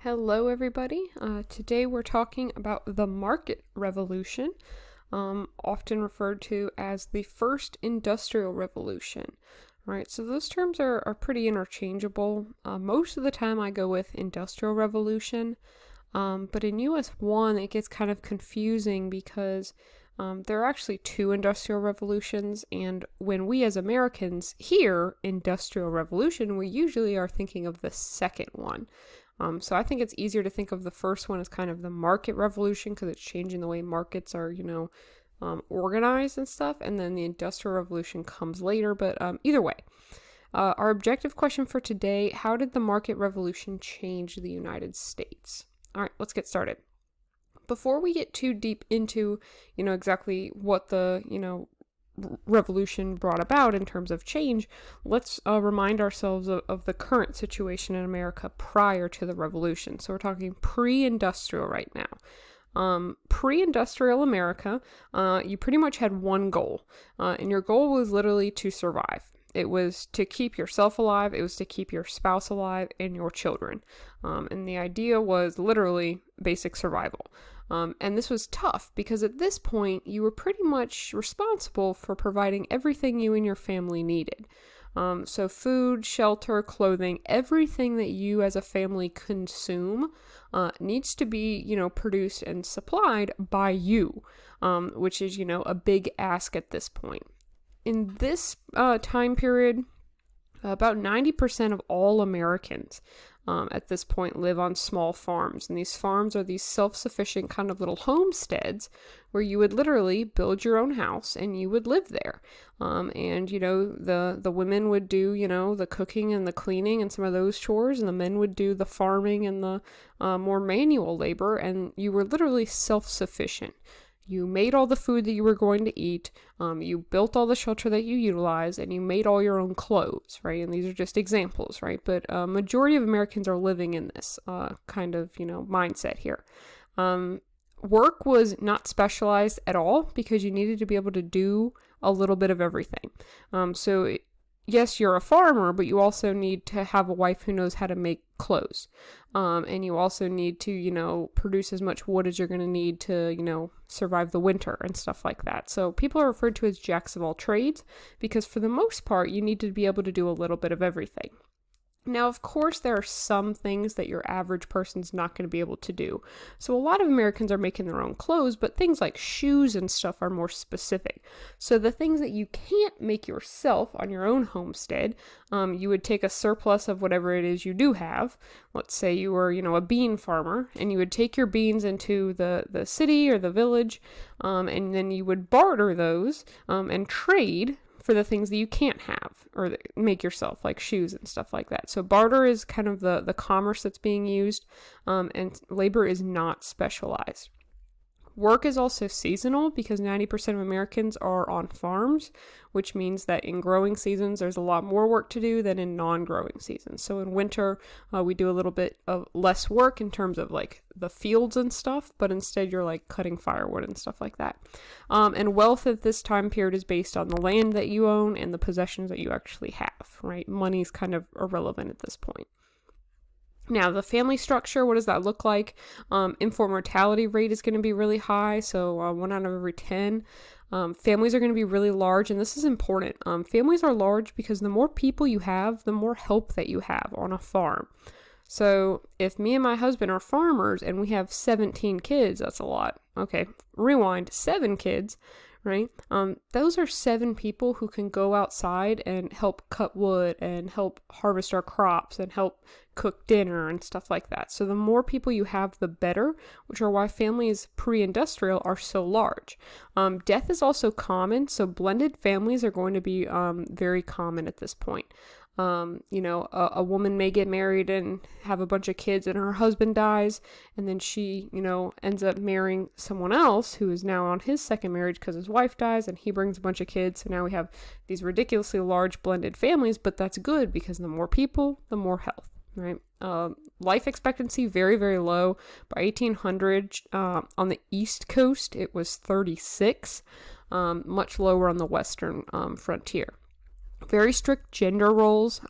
Hello, everybody. Today we're talking about the market revolution, often referred to as the first industrial revolution. Right, so those terms are pretty interchangeable. Most of the time I go with industrial revolution, but in US 1 it gets kind of confusing because there are actually two industrial revolutions, and when we as Americans hear industrial revolution, we usually are thinking of the second one. So I think it's easier to think of the first one as kind of the market revolution because it's changing the way markets are, organized and stuff. And then the industrial revolution comes later. But either way, our objective question for today: how did the market revolution change the United States? All right, let's get started. Before we get too deep into, exactly what the, revolution brought about in terms of change, let's remind ourselves of the current situation in America prior to the revolution. So we're talking pre-industrial right now. Pre-industrial America, you pretty much had one goal, and your goal was literally to survive. It was to keep yourself alive, it was to keep your spouse alive and your children. And the idea was literally basic survival. And this was tough because at this point, you were pretty much responsible for providing everything you and your family needed. So food, shelter, clothing, everything that you as a family consume needs to be, produced and supplied by you, which is, a big ask at this point. In this time period, about 90% of all Americans at this point live on small farms. And these farms are these self-sufficient kind of little homesteads where you would literally build your own house and you would live there. And, the women would do, the cooking and the cleaning and some of those chores, and the men would do the farming and the more manual labor, and you were literally self-sufficient. You made all the food that you were going to eat, you built all the shelter that you utilized, and you made all your own clothes, right? And these are just examples, right? But majority of Americans are living in this kind of, mindset here. Work was not specialized at all because you needed to be able to do a little bit of everything. Yes, you're a farmer, but you also need to have a wife who knows how to make clothes. And you also need to, produce as much wood as you're going to need to, survive the winter and stuff like that. So people are referred to as jacks of all trades because for the most part, you need to be able to do a little bit of everything. Now, of course, there are some things that your average person's not going to be able to do. So a lot of Americans are making their own clothes, but things like shoes and stuff are more specific. So the things that you can't make yourself on your own homestead, you would take a surplus of whatever it is you do have. Let's say you were, a bean farmer, and you would take your beans into the city or the village, and then you would barter those and trade for the things that you can't have or make yourself, like shoes and stuff like that. So barter is kind of the commerce that's being used, and labor is not specialized. Work is also seasonal because 90% of Americans are on farms, which means that in growing seasons, there's a lot more work to do than in non-growing seasons. So in winter, we do a little bit of less work in terms of like the fields and stuff, but instead you're like cutting firewood and stuff like that. And wealth at this time period is based on the land that you own and the possessions that you actually have, right? Money's kind of irrelevant at this point. Now, the family structure, what does that look like? Infant mortality rate is going to be really high, so 1 out of every 10. Families are going to be really large, and this is important. Families are large because the more people you have, the more help that you have on a farm. So if me and my husband are farmers and we have 17 kids, that's a lot. Okay, rewind, 7 kids, right? Those are 7 people who can go outside and help cut wood and help harvest our crops and help cook dinner and stuff like that. So the more people you have, the better, which are why families pre-industrial are so large. Death is also common, so blended families are going to be very common at this point. A woman may get married and have a bunch of kids and her husband dies, and then she, ends up marrying someone else who is now on his second marriage because his wife dies and he brings a bunch of kids. So now we have these ridiculously large blended families, but that's good because the more people, the more health, right? Life expectancy, very, very low. By 1800, on the East Coast, it was 36, much lower on the Western frontier. very strict gender roles.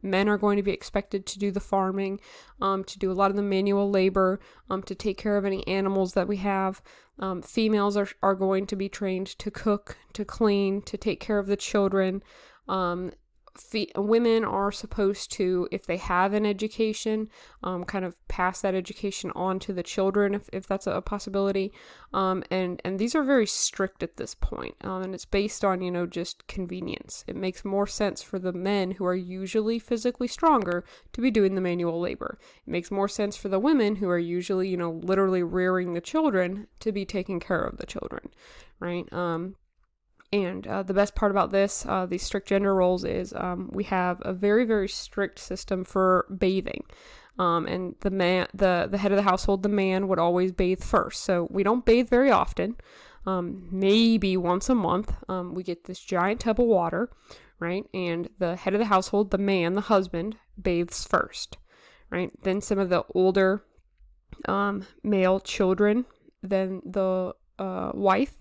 Men are going to be expected to do the farming, to do a lot of the manual labor, to take care of any animals that we have. Females are going to be trained to cook, to clean, to take care of the children. Women are supposed to, if they have an education, kind of pass that education on to the children, if that's a possibility. And these are very strict at this point. And it's based on, just convenience. It makes more sense for the men who are usually physically stronger to be doing the manual labor. It makes more sense for the women who are usually, literally rearing the children to be taking care of the children, right? And the best part about this, these strict gender roles, is we have a very, very strict system for bathing. And the head of the household, the man, would always bathe first. So we don't bathe very often. Maybe once a month, we get this giant tub of water, right? And the head of the household, the man, the husband, bathes first, right? Then some of the older male children, then the wife,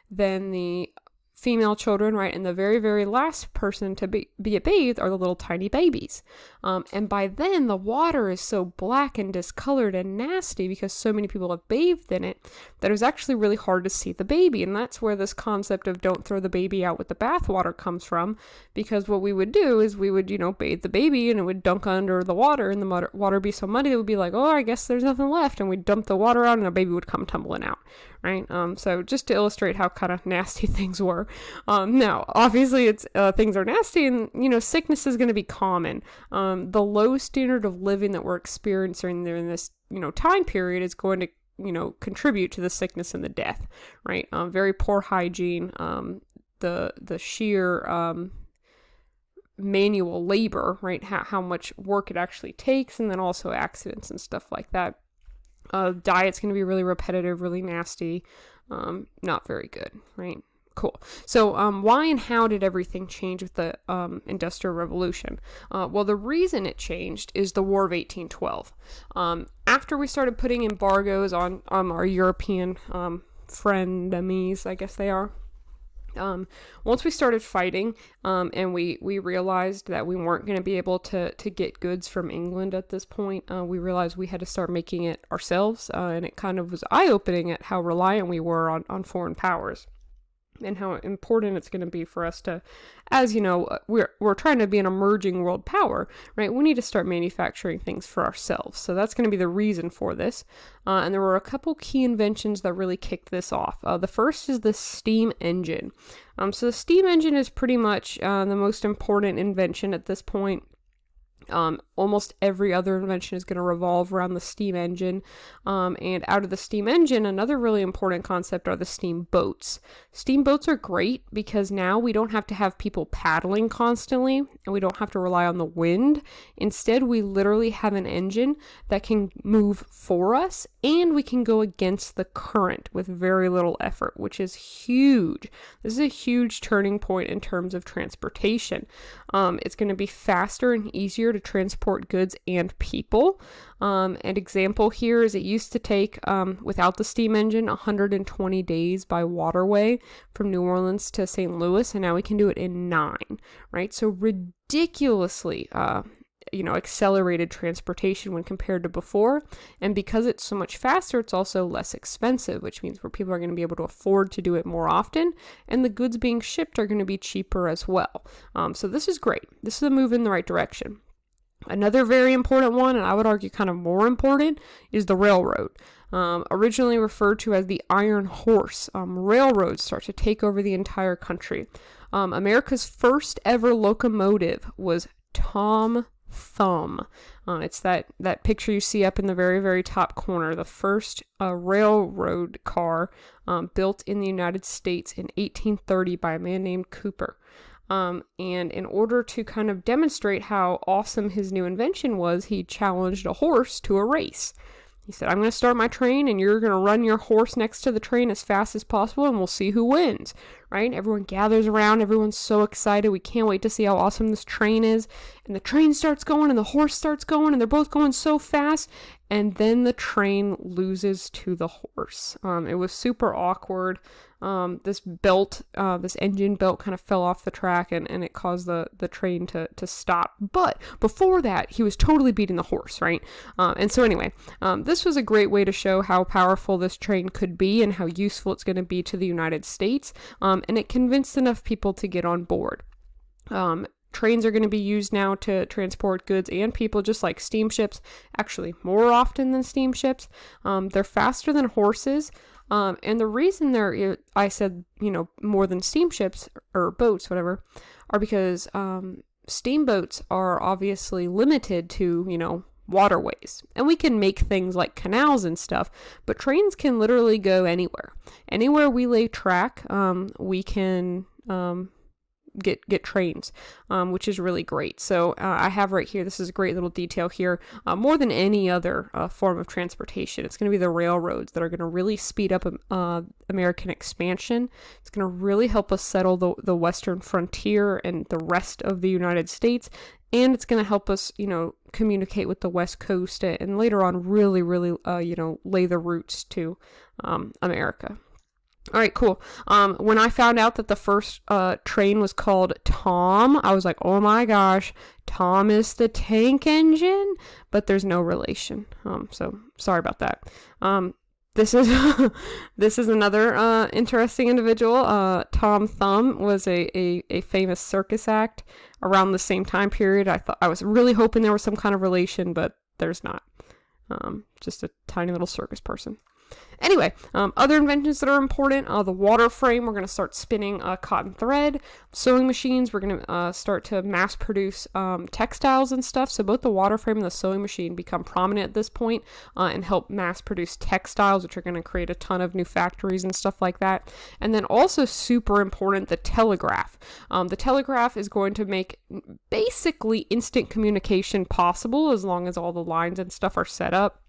then the female children, right? And the very, very last person to be bathed are the little tiny babies. And by then, the water is so black and discolored and nasty because so many people have bathed in it that it was actually really hard to see the baby. And that's where this concept of don't throw the baby out with the bathwater comes from, because what we would do is we would, bathe the baby and it would dunk under the water, and the water would be so muddy that would be like, oh, I guess there's nothing left. And we'd dump the water out and the baby would come tumbling out, right? So just to illustrate how kind of nasty things were. Now, obviously, it's things are nasty, and sickness is going to be common. The low standard of living that we're experiencing during this time period is going to contribute to the sickness and the death, right? Very poor hygiene, the sheer manual labor, right? How much work it actually takes, and then also accidents and stuff like that. Diet's going to be really repetitive, really nasty, not very good, right? Cool. So why and how did everything change with the Industrial Revolution? Well, the reason it changed is the War of 1812. After we started putting embargoes on our European frenemies, I guess they are. Once we started fighting, and we realized that we weren't going to be able to get goods from England at this point, we realized we had to start making it ourselves, and it kind of was eye-opening at how reliant we were on foreign powers, and how important it's going to be for us to, as we're trying to be an emerging world power, right? We need to start manufacturing things for ourselves. So that's going to be the reason for this. And there were a couple key inventions that really kicked this off. The first is the steam engine. So the steam engine is pretty much the most important invention at this point. Almost every other invention is going to revolve around the steam engine. And out of the steam engine, another really important concept are the steamboats. Steamboats are great because now we don't have to have people paddling constantly, and we don't have to rely on the wind. Instead, we literally have an engine that can move for us, and we can go against the current with very little effort, which is huge. This is a huge turning point in terms of transportation. It's going to be faster and easier to transport goods and people. An example here is it used to take, without the steam engine, 120 days by waterway from New Orleans to St. Louis, and now we can do it in 9, right? So ridiculously, accelerated transportation when compared to before. And because it's so much faster, it's also less expensive, which means where people are going to be able to afford to do it more often, and the goods being shipped are going to be cheaper as well. So this is great. This is a move in the right direction. Another very important one, and I would argue kind of more important, is the railroad. Originally referred to as the Iron Horse, railroads start to take over the entire country. America's first ever locomotive was Tom Thumb. It's that picture you see up in the very, very top corner, the first railroad car built in the United States in 1830 by a man named Cooper. And in order to kind of demonstrate how awesome his new invention was, he challenged a horse to a race. He said, I'm going to start my train and you're going to run your horse next to the train as fast as possible and we'll see who wins, right? Everyone gathers around. Everyone's so excited. We can't wait to see how awesome this train is. And the train starts going and the horse starts going and they're both going so fast. And then the train loses to the horse. It was super awkward. This engine belt kind of fell off the track and it caused the train to stop. But before that, he was totally beating the horse, right? And so anyway, this was a great way to show how powerful this train could be and how useful it's going to be to the United States. And it convinced enough people to get on board. Trains are going to be used now to transport goods and people, just like steamships, actually more often than steamships. They're faster than horses. And the reason I said, more than steamships or boats, whatever, are because steamboats are obviously limited to, waterways. And we can make things like canals and stuff, but trains can literally go anywhere. Anywhere we lay track, we can get trains, which is really great. So I have right here, this is a great little detail here, more than any other form of transportation, it's going to be the railroads that are going to really speed up American expansion. It's going to really help us settle the western frontier and the rest of the United States, and it's going to help us, communicate with the West Coast and later on really, lay the roots to America. All right, cool. When I found out that the first train was called Tom, I was like, oh my gosh, Thomas the Tank Engine? But there's no relation. So sorry about that. This is this is another interesting individual. Tom Thumb was a famous circus act around the same time period. I was really hoping there was some kind of relation, but there's not. Just a tiny little circus person. Anyway, other inventions that are important, the water frame, we're going to start spinning cotton thread. Sewing machines, we're going to start to mass produce textiles and stuff. So both the water frame and the sewing machine become prominent at this point and help mass produce textiles, which are going to create a ton of new factories and stuff like that. And then also super important, the telegraph. The telegraph is going to make basically instant communication possible as long as all the lines and stuff are set up.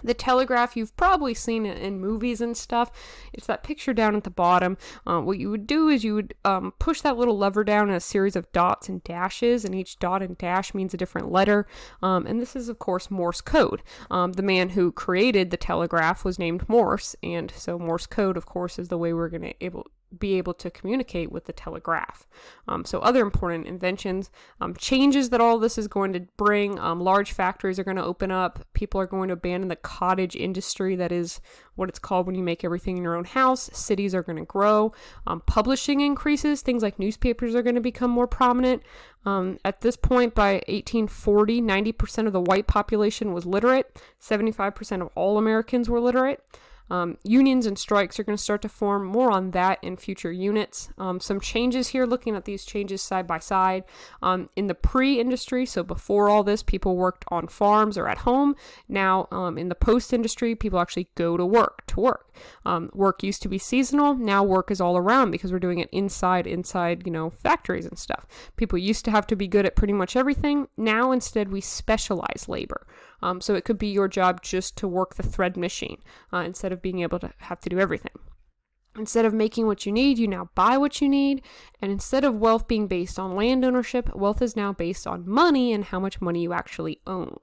The telegraph, you've probably seen it in movies and stuff. It's that picture down at the bottom. What you would do is you would push that little lever down in a series of dots and dashes, and each dot and dash means a different letter. And this is, of course, Morse code. The man who created the telegraph was named Morse, and so Morse code, of course, is the way we're going to be able to communicate with the telegraph. So other important inventions, changes that all this is going to bring. Large factories are going to open up. People are going to abandon the cottage industry. That is what it's called when you make everything in your own house. Cities are going to grow. Publishing increases. Things like newspapers are going to become more prominent. At this point, by 1840, 90% of the white population was literate. 75% of all Americans were literate. Unions and strikes are going to start to form. More on that in future units. Some changes here, looking at these changes side by side. In the pre-industry, so before all this, people worked on farms or at home. Now, in the post-industry, people actually go to work. Work used to be seasonal. Now work is all around because we're doing it inside, factories and stuff. People used to have to be good at pretty much everything. Now, instead, we specialize labor. So it could be your job just to work the thread machine instead of being able to have to do everything. Instead of making what you need, you now buy what you need. And instead of wealth being based on land ownership, wealth is now based on money and how much money you actually own.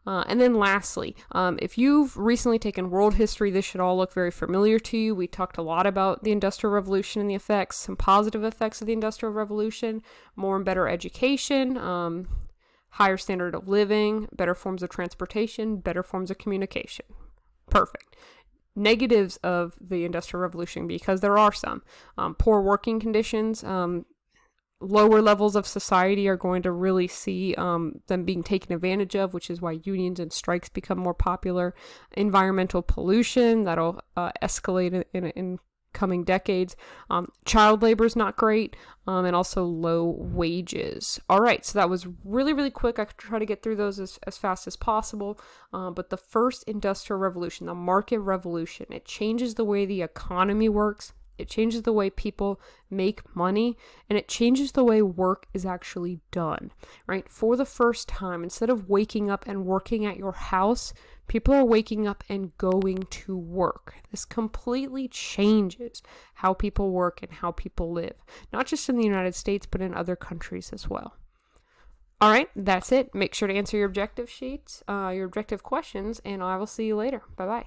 And then lastly, if you've recently taken world history, this should all look very familiar to you. We talked a lot about the Industrial Revolution and the effects, some positive effects of the Industrial Revolution, more and better education, higher standard of living, better forms of transportation, better forms of communication. Perfect. Negatives of the Industrial Revolution, because there are some. Poor working conditions, lower levels of society are going to really see them being taken advantage of, which is why unions and strikes become more popular. Environmental pollution, that'll escalate in coming decades. Child labor is not great, and also low wages. All right, so that was really, really quick. I could try to get through those as fast as possible. But the first industrial revolution, the market revolution, it changes the way the economy works. It changes the way people make money, and it changes the way work is actually done, right? For the first time, instead of waking up and working at your house, People are waking up and going to work. This completely changes how people work and how people live, not just in the United States, but in other countries as well. All right, that's it. Make sure to answer your objective sheets, your objective questions, and I will see you later. Bye-bye.